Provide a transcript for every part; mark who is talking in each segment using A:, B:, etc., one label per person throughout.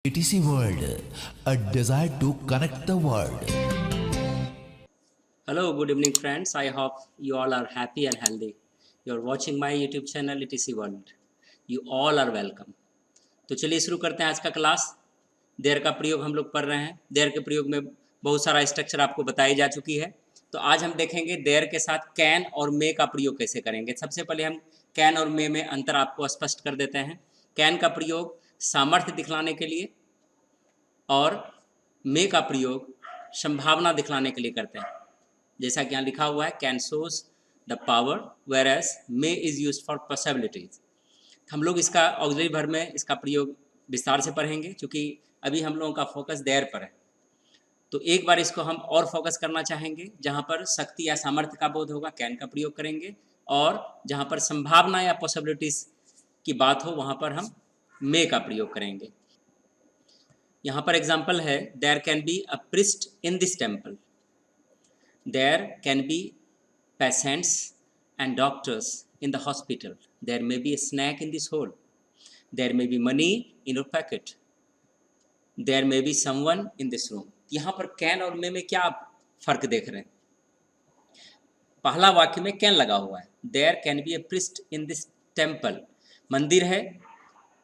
A: ETC World, a desire to connect the world.
B: Hello, good evening friends. I hope you all are happy and healthy. You are watching my YouTube channel ETC World. You all are welcome. तो चलिए शुरू करते हैं आज का class. There का प्रयोग हम लोग पढ़ रहे हैं। देयर के प्रयोग में बहुत सारा स्ट्रक्चर आपको बताई जा चुकी है। तो आज हम देखेंगे देयर के साथ कैन और मे का प्रयोग कैसे करेंगे। सबसे पहले हम कैन और मे में अंतर आपको स्पष्ट कर देते हैं। कैन का प्रयोग सामर्थ्य दिखलाने के लिए और मे का प्रयोग संभावना दिखलाने के लिए करते हैं। जैसा कि यहाँ लिखा हुआ है, can shows the power whereas may is use for possibilities. हम लोग इसका ऑक्सिलरी वर्ब में इसका प्रयोग विस्तार से पढ़ेंगे, क्योंकि अभी हम लोगों का फोकस देयर पर है। तो एक बार इसको हम और फोकस करना चाहेंगे। जहाँ पर शक्ति या सामर्थ्य का बोध होगा कैन का प्रयोग करेंगे, और जहाँ पर संभावना या पॉसिबिलिटीज की बात हो वहाँ पर हम मे का प्रयोग करेंगे। यहाँ पर एग्जाम्पल है, there can be a priest in this temple, there can be patients and doctors in the hospital, there may be a snack in this hole, there may be money in your pocket, there may be someone in this room। यहाँ पर can और मे में क्या आप फर्क देख रहे हैं? पहला वाक्य में कैन लगा हुआ है, there can be a priest in this temple, मंदिर है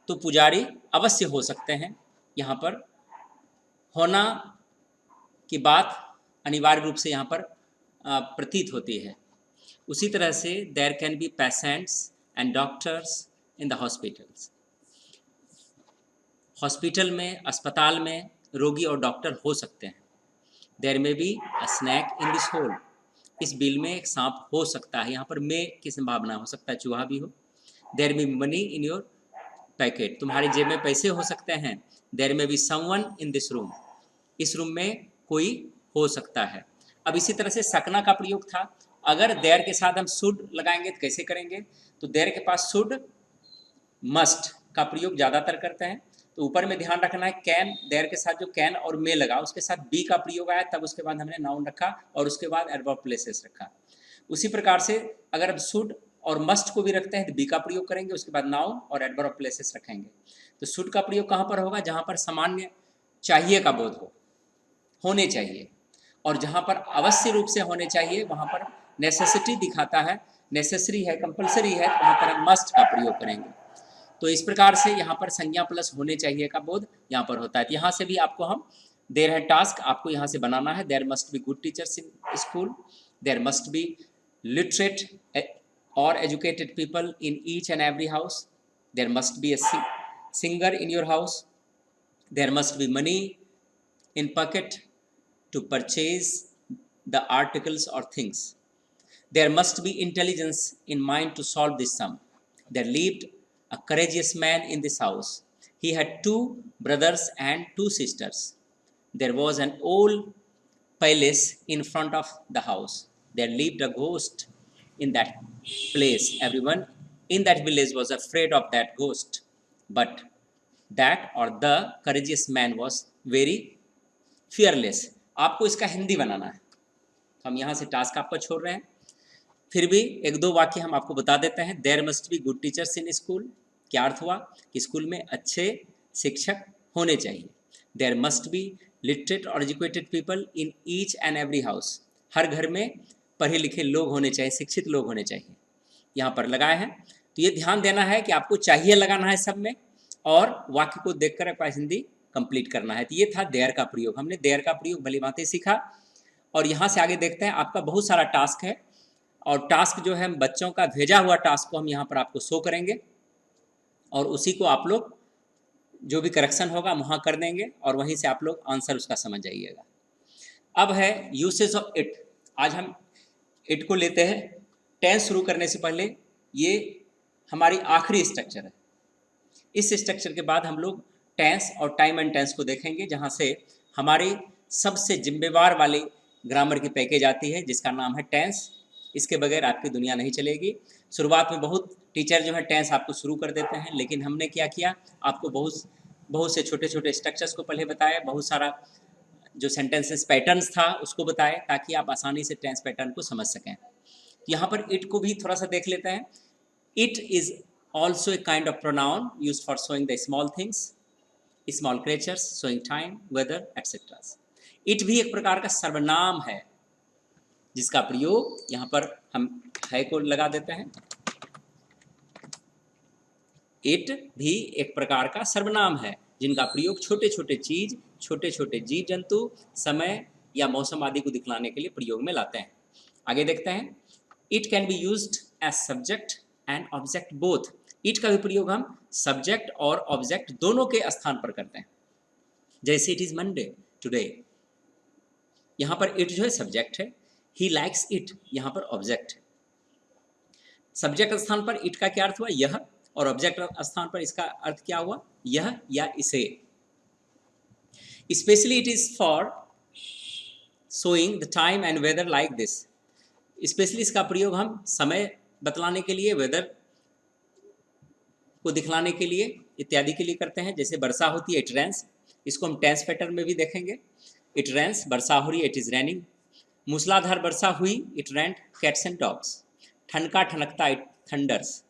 B: तो पुजारी अवश्य हो सकते हैं। यहाँ पर होना की बात अनिवार्य रूप से यहाँ पर प्रतीत होती है। उसी तरह से there can be patients and doctors in the hospitals, hospital में, अस्पताल में रोगी और डॉक्टर हो सकते हैं। There may be a snake in this hole, इस बिल में एक सांप हो सकता है। यहाँ पर मे की संभावना हो सकता है चूहा भी हो। There may be money in your pocket, तुम्हारी जेब में पैसे हो सकते हैं। There may be someone in this room, इस रूम में कोई हो सकता है। अब इसी तरह से सकना का प्रयोग था। अगर देयर के साथ हम शुड लगाएंगे तो कैसे करेंगे? तो देयर के पास शुड, मस्ट का प्रयोग ज़्यादातर करते हैं। तो ऊपर में ध्यान रखना है, कैन, देयर के साथ जो कैन और मे लगा उसके साथ बी का प्रयोग आया, तब उसके बाद हमने नाउन रखा और उसके बाद एडवर्ब प्लेसेस रखा। उसी प्रकार से अगर हम शुड और मस्ट को भी रखते हैं तो बी का प्रयोग करेंगे, उसके बाद नाउन और एडवर्ब प्लेसेस रखेंगे। तो शुड का प्रयोग कहाँ पर होगा? जहाँ पर सामान्य चाहिए का बोध हो, होने चाहिए, और जहाँ पर अवश्य रूप से होने चाहिए वहाँ पर नेसेसिटी दिखाता है, नेसेसरी है, कंपलसरी है, तो वहाँ पर हम मस्ट का प्रयोग करेंगे। तो इस प्रकार से यहाँ पर संज्ञा प्लस होने चाहिए का बोध यहाँ पर होता है। तो यहाँ से भी आपको हम, देयर है टास्क, आपको यहाँ से बनाना है। There must be good teachers in school, there must be literate और educated people in each and every house, there must be a singer in your house, there must be money in pocket to purchase the articles or things, there must be intelligence in mind to solve this sum, there lived a courageous man in this house, he had 2 brothers and 2 sisters, there was an old palace in front of the house, there lived a ghost in that place, everyone in that village was afraid of that ghost, but that or the courageous man was very fearless. आपको इसका हिंदी बनाना है। हम यहाँ से task आपको छोड़ रहे हैं, फिर भी एक दो वाक्य हम आपको बता देते हैं। There must be good teachers in school, क्या अर्थ हुआ कि स्कूल में अच्छे शिक्षक होने चाहिए। देयर मस्ट बी लिटरेट और educated people in each and every house, हर घर में पढ़े लिखे लोग होने चाहिए, शिक्षित लोग होने चाहिए, यहाँ पर लगाए हैं। तो ये ध्यान देना है कि आपको चाहिए लगाना है सब में, और वाक्य को देखकर आपका हिंदी कंप्लीट करना है। तो ये था देयर का प्रयोग। हमने देयर का प्रयोग भली भांति सीखा, और यहाँ से आगे देखते हैं। आपका बहुत सारा टास्क है, और टास्क जो है बच्चों का भेजा हुआ टास्क को हम यहाँ पर आपको शो करेंगे, और उसी को आप लोग जो भी करेक्शन होगा वहाँ कर देंगे, और वहीं से आप लोग आंसर उसका समझ जाइएगा। अब है यूसेज ऑफ इट। आज हम इट को लेते हैं। टेंस शुरू करने से पहले ये हमारी आखिरी स्ट्रक्चर है। इस स्ट्रक्चर के बाद हम लोग टेंस और टाइम एंड टेंस को देखेंगे, जहाँ से हमारी सबसे जिम्मेवार वाली ग्रामर की पैकेज आती है, जिसका नाम है टेंस। इसके बगैर आपकी दुनिया नहीं चलेगी। शुरुआत में बहुत टीचर जो है टेंस आपको शुरू कर देते हैं, लेकिन हमने क्या किया, आपको बहुत से छोटे छोटे स्ट्रक्चर्स को पहले बताया, बहुत सारा जो सेंटेंसेस पैटर्न्स था उसको बताए, ताकि आप आसानी से टेंस पैटर्न को समझ सकें। यहाँ पर इट को भी थोड़ा सा देख लेते हैं। It is also a kind of pronoun used for showing the small things, small creatures, showing time, weather etcetera. It भी एक प्रकार का सर्वनाम है जिसका प्रयोग यहाँ पर हम है को लगा देते हैं। इट भी एक प्रकार का सर्वनाम है जिनका प्रयोग छोटे छोटे चीज, छोटे छोटे जीव जंतु, समय या मौसम आदि को दिखलाने के लिए प्रयोग में लाते हैं। आगे देखते हैं। It can be used as subject and object both. It का भी प्रयोग हम सब्जेक्ट और ऑब्जेक्ट दोनों के स्थान पर करते हैं। जैसे इट इज मंडे टुडे, यहाँ पर इट जो है सब्जेक्ट है, ही लाइक्स इट यहाँ पर ऑब्जेक्ट है। सब्जेक्ट स्थान पर इट का क्या अर्थ हुआ? यह, और ऑब्जेक्ट स्थान पर इसका अर्थ क्या हुआ? यह या इसे। Specially it is for showing the time and weather like this. Specially इसका प्रयोग हम समय बतलाने के लिए, वेदर को दिखलाने के लिए इत्यादि के लिए करते हैं। जैसे वर्षा होती है, इट रेन्स, इसको हम टेंस पैटर्न में भी देखेंगे। इट रेन्स, वर्षा हो रही है, इट इज रैनिंग। मूसलाधार वर्षा हुई, it rained cats and dogs. ठनका ठनकता, it thunders.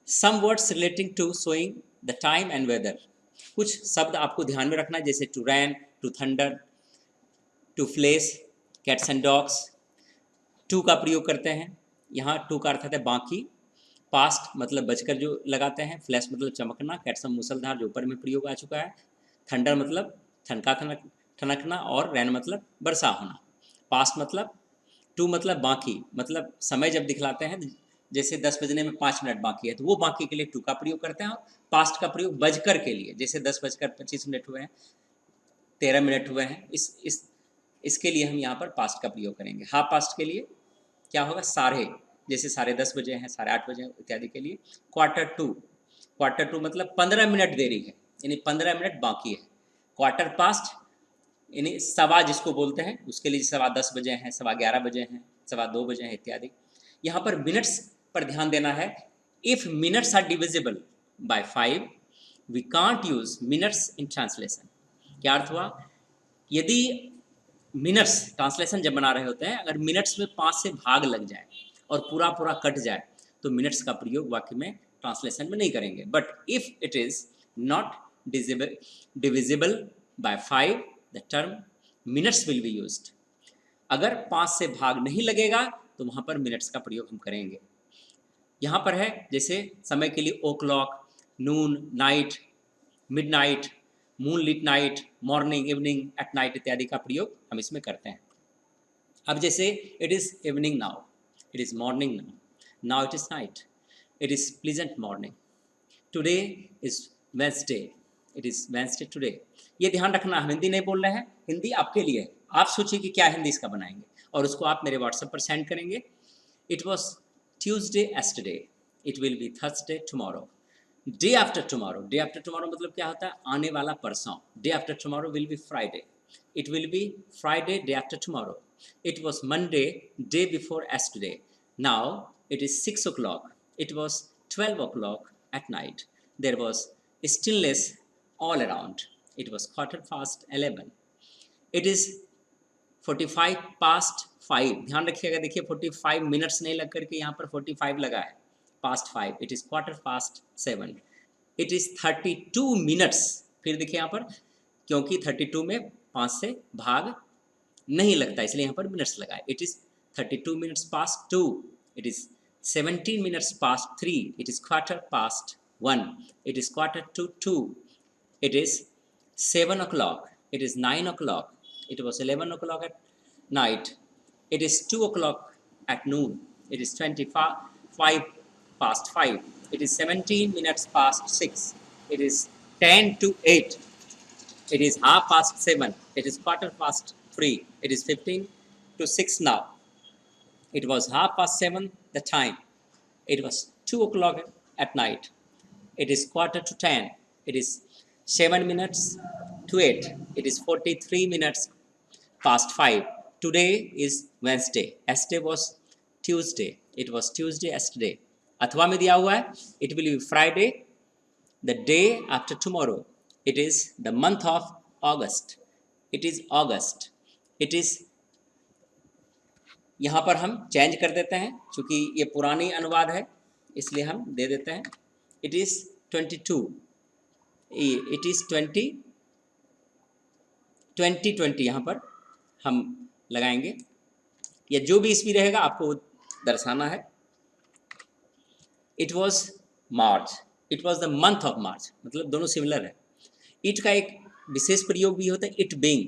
B: Some words relating to showing the time and weather. कुछ शब्द आपको ध्यान में रखना है, जैसे to rain, to thunder, to flash, cats and dogs. To का प्रयोग करते हैं, यहाँ टू का अर्थ है बाकी। पास्ट मतलब बचकर जो लगाते हैं, फ्लैश मतलब चमकना, कैट्स मूसलधार जो ऊपर में प्रयोग आ चुका है। थंडर मतलब ठनका ठनकना, और रैन मतलब वर्षा होना। पास्ट मतलब, टू मतलब बाकी, मतलब समय जब दिखलाते हैं, जैसे 10 बजने में 5 मिनट बाकी है तो वो बाकी के लिए टू का प्रयोग करते हैं। और पास्ट का प्रयोग बजकर के लिए, जैसे 10:25 हुए हैं, 13 मिनट हुए हैं, इसके लिए हम यहाँ पर पास्ट का प्रयोग करेंगे। हाफ पास्ट के लिए क्या होगा? साढ़े, जैसे 10:30 बजे हैं, 8:30 बजे इत्यादि के लिए। क्वार्टर टू मतलब 15 मिनट देरी है, यानी 15 मिनट बाकी है। क्वार्टर पास्ट यानी सवा जिसको बोलते हैं, उसके लिए 10:15 बजे हैं, 11:15 बजे हैं, 2:15 बजे हैं इत्यादि। यहाँ पर मिनट्स पर ध्यान देना है। If minutes are divisible by 5 we can't use minutes in translation. क्या अर्थ हुआ? यदि मिनट्स ट्रांसलेशन जब बना रहे होते हैं, अगर मिनट्स में 5 से भाग लग जाए और पूरा पूरा कट जाए तो मिनट्स का प्रयोग वाक्य में ट्रांसलेशन में नहीं करेंगे। But if it is not divisible by 5 the term minutes will be used. अगर 5 से भाग नहीं लगेगा तो वहाँ पर मिनट्स का प्रयोग हम करेंगे। यहाँ पर है जैसे समय के लिए o'clock, noon, night, midnight, moonlit night, morning, evening, at night इत्यादि का प्रयोग हम इसमें करते हैं। अब जैसे it is evening now, it is morning now, now it is night, it is pleasant morning, today is Wednesday, it is Wednesday today. ये ध्यान रखना, हम हिंदी नहीं बोल रहे हैं, हिंदी आपके लिए है। आप सोचिए कि क्या हिंदी इसका बनाएंगे और उसको आप मेरे व्हाट्सएप पर सेंड करेंगे। It was Tuesday yesterday, it will be Thursday tomorrow, day after tomorrow. Day after tomorrow मतलब क्या होता है? आने वाला परसों। Day after tomorrow will be Friday, it will be Friday day after tomorrow. It was Monday day before yesterday, now it is 6 o'clock, it was 12 o'clock at night, there was stillness all around, it was 11:15, it is 45 past 5। ध्यान रखिएगा, देखिए 45 minutes नहीं लग करके यहाँ पर 45 लगा है, past 5, it is 7:15, it is 32 minutes। फिर देखिए यहाँ पर, क्योंकि 32 में 5 से भाग नहीं लगता इसलिए यहाँ पर मिनट्स लगा है। It is 32 minutes past 2, it is 17 minutes past 3, it is 1:15, it is 1:45, it is 7 o'clock, it is 9 o'clock, it was 11 o'clock at night, it is 2 o'clock at noon, it is 25 past 5, it is 17 minutes past 6, it is 10 to 8, it is 7:30, it is 3:15, it is 15 to 6 now, it was 7:30 the time, it was 2 o'clock at night, it is 9:45, it is 7 minutes to 8, it is 43 minutes past 5, today is Wednesday, yesterday was Tuesday, it was Tuesday yesterday। अथवा में दिया हुआ है, it will be Friday the day after tomorrow, it is the month of August, it is August, it is। यहाँ पर हम change कर देते हैं, चूँकि ये पुरानी अनुवाद है इसलिए हम दे देते हैं, इट इज़ 22, इट इज़ 20 यहाँ पर हम लगाएंगे, या जो भी इसमें रहेगा आपको वो दर्शाना है। It was March, it was the month of March, मतलब दोनों सिमिलर है। इट का एक विशेष प्रयोग भी होता है, इट बीइंग,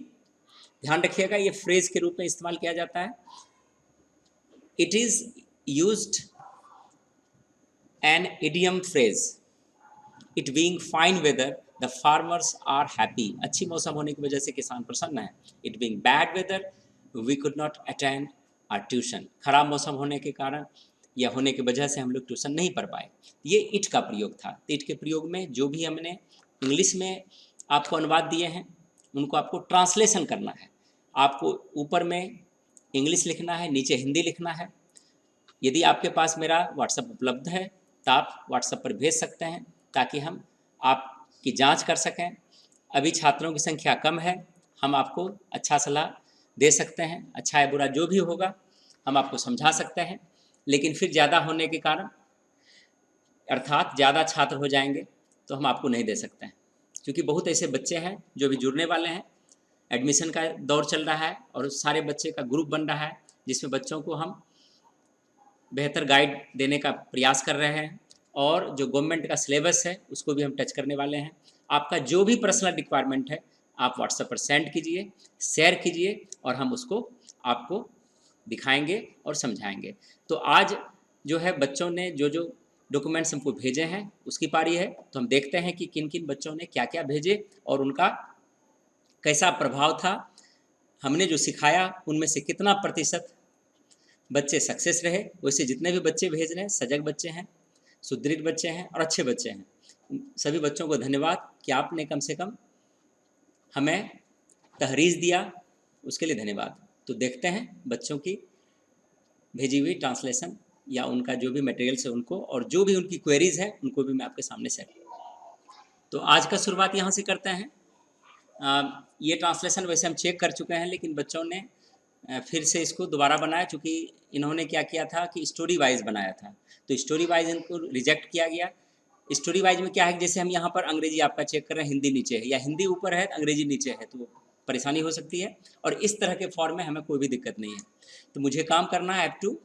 B: ध्यान रखिएगा ये फ्रेज के रूप में इस्तेमाल किया जाता है। It is used an idiom phrase, it being fine weather the farmers are happy, अच्छी मौसम होने की वजह से किसान प्रसन्न है। It being bad weather we could not attend our tuition, खराब मौसम होने के कारण या होने की वजह से हम लोग ट्यूशन नहीं पढ़ पाए। ये इट का प्रयोग था। तो इट के प्रयोग में जो भी हमने इंग्लिश में आपको अनुवाद दिए हैं उनको आपको ट्रांसलेशन करना है। आपको ऊपर में इंग्लिश लिखना है, नीचे हिंदी लिखना है। यदि आपके पास मेरा व्हाट्सएप उपलब्ध है तो आप व्हाट्सएप पर भेज सकते हैं ताकि हम आपकी जांच कर सकें। अभी छात्रों की संख्या कम है, हम आपको अच्छा सलाह दे सकते हैं, अच्छा है बुरा जो भी होगा हम आपको समझा सकते हैं। लेकिन फिर ज़्यादा होने के कारण अर्थात ज़्यादा छात्र हो जाएंगे तो हम आपको नहीं दे सकते हैं, क्योंकि बहुत ऐसे बच्चे हैं जो भी जुड़ने वाले हैं। एडमिशन का दौर चल रहा है और उस सारे बच्चे का ग्रुप बन रहा है जिसमें बच्चों को हम बेहतर गाइड देने का प्रयास कर रहे हैं और जो गवर्नमेंट का सिलेबस है उसको भी हम टच करने वाले हैं। आपका जो भी पर्सनल रिक्वायरमेंट है आप व्हाट्सएप पर सेंड कीजिए, शेयर कीजिए और हम उसको आपको दिखाएंगे और समझाएंगे। तो आज जो है बच्चों ने जो जो डॉक्यूमेंट्स हमको भेजे हैं उसकी पारी है, तो हम देखते हैं कि किन किन बच्चों ने क्या क्या भेजे और उनका कैसा प्रभाव था। हमने जो सिखाया उनमें से कितना प्रतिशत बच्चे सक्सेस रहे। वैसे जितने भी बच्चे भेज रहे हैं सजग बच्चे हैं, सुदृढ़ बच्चे हैं और अच्छे बच्चे हैं। सभी बच्चों को धन्यवाद कि आपने कम से कम हमें तहरीज़ दिया, उसके लिए धन्यवाद। तो देखते हैं बच्चों की भेजी हुई ट्रांसलेशन या उनका जो भी मटेरियल्स है उनको, और जो भी उनकी क्वेरीज़ है उनको भी मैं आपके सामने सेट। तो आज का शुरुआत यहाँ से करते हैं। ये ट्रांसलेशन वैसे हम चेक कर चुके हैं लेकिन बच्चों ने फिर से इसको दोबारा बनाया, चूँकि इन्होंने क्या किया था कि स्टोरी वाइज बनाया था, तो स्टोरी वाइज इनको रिजेक्ट किया गया। स्टोरी वाइज में क्या है, जैसे हम यहाँ पर अंग्रेजी आपका चेक कर रहे हैं, हिंदी नीचे है या हिंदी ऊपर है अंग्रेजी नीचे है, तो परेशानी हो सकती है। और इस तरह के फॉर्म में हमें कोई भी दिक्कत नहीं है। तो मुझे काम करना है, have to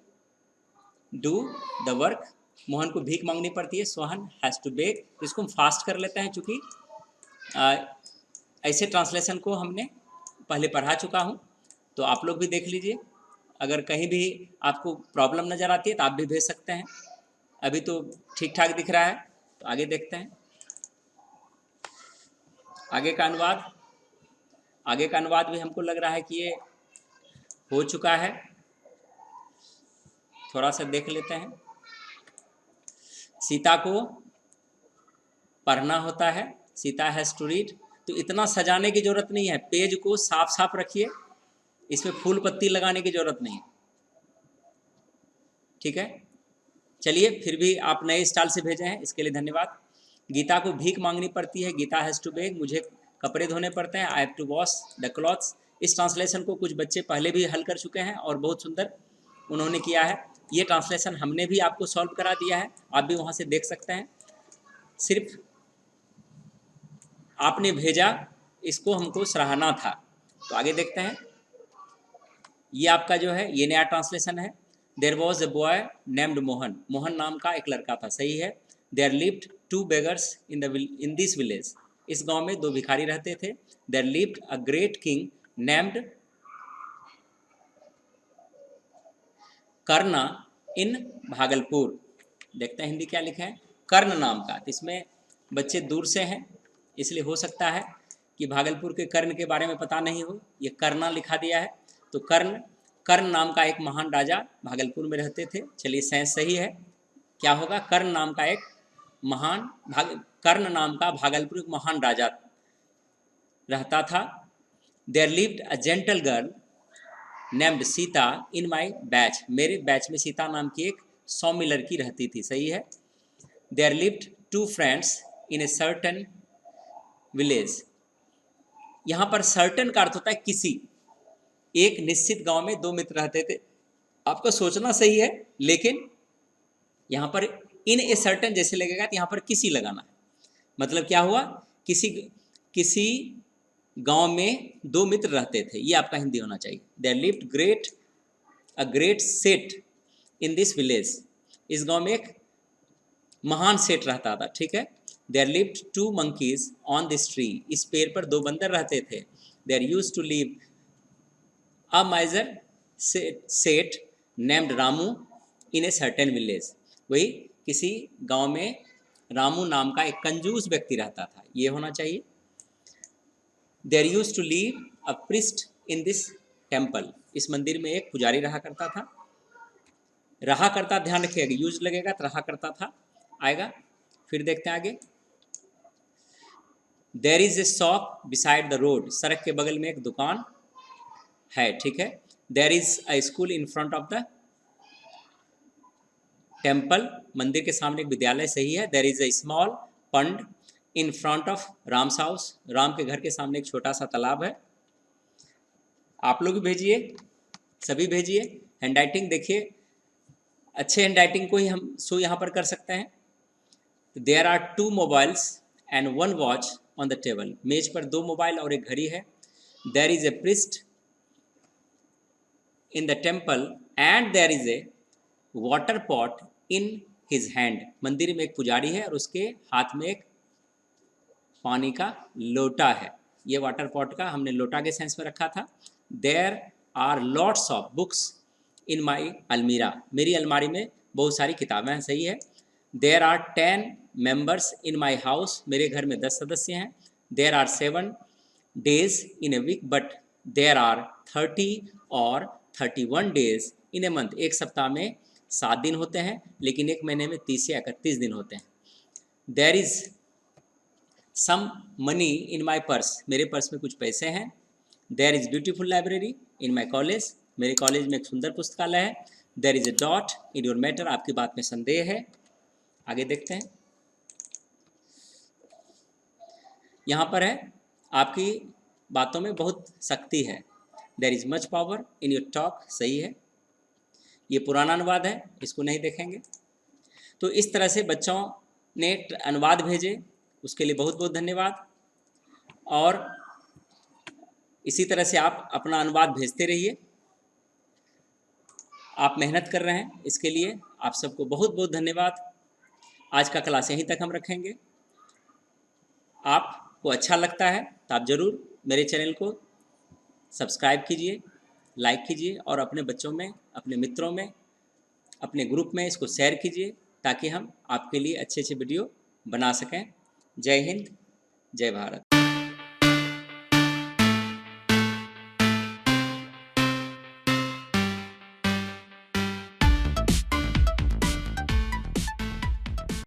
B: do the work. Mohan को भीख मांगनी पड़ती है, सोहन हैज़ टू बेक। इसको हम फास्ट कर लेते हैं चूँकि ऐसे ट्रांसलेशन को हमने पहले पढ़ा चुका हूँ, तो आप लोग भी देख लीजिए। अगर कहीं भी आपको प्रॉब्लम नज़र आती है तो आप भी भेज सकते हैं। अभी तो ठीक ठाक दिख रहा है, तो आगे देखते हैं आगे का अनुवाद। आगे का अनुवाद भी हमको लग रहा है कि ये हो चुका है, थोड़ा सा देख लेते हैं। सीता को पढ़ना होता है, सीता हैज़ टू रीड। तो इतना सजाने की ज़रूरत नहीं है, पेज को साफ साफ रखिए, इसमें फूल पत्ती लगाने की ज़रूरत नहीं है, ठीक है। चलिए, फिर भी आप नए स्टाइल से भेजे हैं इसके लिए धन्यवाद। गीता को भीख मांगनी पड़ती है, गीता हैज़ टू बेग। मुझे कपड़े धोने पड़ते हैं, I have to wash the clothes. इस ट्रांसलेशन को कुछ बच्चे पहले भी हल कर चुके हैं और बहुत सुंदर उन्होंने किया है। ये ट्रांसलेशन हमने भी आपको सॉल्व करा दिया है, आप भी वहाँ से देख सकते हैं। सिर्फ आपने भेजा, इसको हमको सराहना था। तो आगे देखते हैं। ये आपका जो है ये नया ट्रांसलेशन है। There was a boy named Mohan, Mohan नाम का एक लड़का था, सही है। There lived two beggars in this village, इस गांव में दो भिखारी रहते थे। There lived a great king named Karna in Bhagalpur. देखते हैं हिंदी क्या लिखा है, कर्ण नाम का। तो इसमें बच्चे दूर से हैं इसलिए हो सकता है कि भागलपुर के कर्ण के बारे में पता नहीं हो, ये कर्णा लिखा दिया है। तो कर्ण नाम का एक महान राजा भागलपुर में रहते थे। चलिए सेंस सही है, क्या होगा, कर्ण नाम का एक महान कर्ण नाम का भागलपुर एक महान राजा रहता था। There lived a gentle girl named Sita in my batch, मेरे बैच में सीता नाम की एक सौम्य लड़की रहती थी, सही है। There lived two friends in a certain village, यहाँ पर सर्टन का अर्थ होता है किसी, एक निश्चित गांव में दो मित्र रहते थे। आपको सोचना सही है, लेकिन यहाँ पर इन ए सर्टन जैसे लगेगा तो यहाँ पर किसी लगाना है। मतलब क्या हुआ किसी किसी गांव में दो मित्र रहते थे, ये आपका हिंदी होना चाहिए। देयर लिव्ड अ ग्रेट सेठ इन दिस विलेज, इस गांव में एक महान सेठ रहता था, ठीक है। There lived two monkeys on this tree, इस पेड़ पर दो बंदर रहते थे। There used to live a miser Seth named Ramu in a certain village, वही किसी गांव में रामू नाम का एक कंजूस व्यक्ति रहता था, ये होना चाहिए। There used to live a priest in this temple, इस मंदिर में एक पुजारी रहा करता था। रहा करता ध्यान रखिएगा, यूज लगेगा तो रहा करता था आएगा। फिर देखते हैं आगे। There is a shop beside the road, सड़क के बगल में एक दुकान है, ठीक है। There is a school in front of the temple, मंदिर के सामने एक विद्यालय सही है। There is a small pond in front of Ram's house, Ram के घर के सामने एक छोटा सा तालाब है। आप लोग भी भेजिए, सभी भेजिए। हैंड राइटिंग देखिए, अच्छे हैंड राइटिंग को ही हम शो यहाँ पर कर सकते हैं। There are 2 mobiles and 1 watch on the table, मेज पर 2 मोबाइल और एक घड़ी है। There is a priest in the temple and there is a water pot in his hand, मंदिर में एक पुजारी है और उसके हाथ में एक पानी का लोटा है। ये वाटर पॉट का हमने लोटा के सेंस में रखा था। There are lots of books in my अलमीरा, मेरी अलमारी में बहुत सारी किताबें हैं, सही है। There are 10 members in my house, मेरे घर में 10 सदस्य हैं। There are 7 days in a week but there are 30 और 31 डेज इन ए मंथ, एक सप्ताह में 7 दिन होते हैं लेकिन एक महीने में 30 से 31 दिन होते हैं। There is some money in my purse, मेरे पर्स में कुछ पैसे हैं। There is beautiful library in my college, मेरे कॉलेज में एक सुंदर पुस्तकालय है। There is a doubt in your matter, आपकी बात में संदेह है। आगे देखते हैं, यहाँ पर है आपकी बातों में बहुत शक्ति है। There is much power in your talk, सही है। ये पुराना अनुवाद है, इसको नहीं देखेंगे। तो इस तरह से बच्चों ने अनुवाद भेजे, उसके लिए बहुत बहुत धन्यवाद। और इसी तरह से आप अपना अनुवाद भेजते रहिए। आप मेहनत कर रहे हैं, इसके लिए आप सबको बहुत बहुत धन्यवाद। आज का क्लास यहीं तक हम रखेंगे। आपको अच्छा लगता है तो आप ज़रूर मेरे चैनल को सब्सक्राइब कीजिए, लाइक कीजिए और अपने बच्चों में, अपने मित्रों में, अपने ग्रुप में इसको शेयर कीजिए ताकि हम आपके लिए अच्छे अच्छे वीडियो बना सकें। जय हिंद, जय भारत।